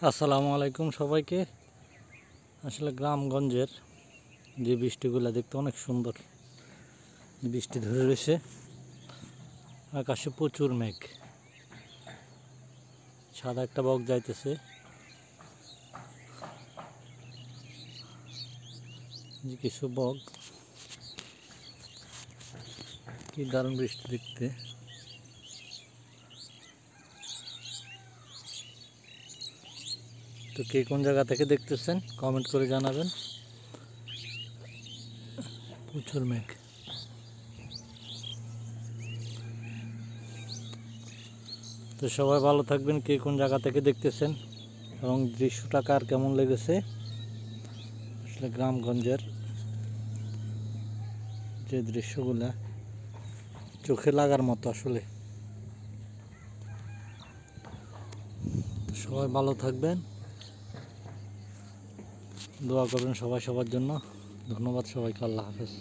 আসসালামু আলাইকুম সবাইকে। আসলে গ্রামগঞ্জের যে বৃষ্টিগুলো দেখতে অনেক সুন্দর। বৃষ্টি ধরে রয়েছে, আকাশে প্রচুর মেঘ, সাদা একটা বক যাইতেছে। যে কিছু বক, কি দারুণ বৃষ্টি দেখতে। তো কে কোন জায়গা থেকে দেখতেছেন কমেন্ট করে জানাবেন। প্রচুর মেঘ। তো সবাই ভালো থাকবেন, কে কোন জায়গা থেকে দেখতেছেন এবং দৃশ্যটা কার কেমন লেগেছে। আসলে গ্রামগঞ্জের যে দৃশ্যগুলা চোখে লাগার মতো আসলে। সবাই ভালো থাকবেন, দোয়া করবেন সবাই সবার জন্য। ধন্যবাদ সবাইকে, আল্লাহ হাফেজ।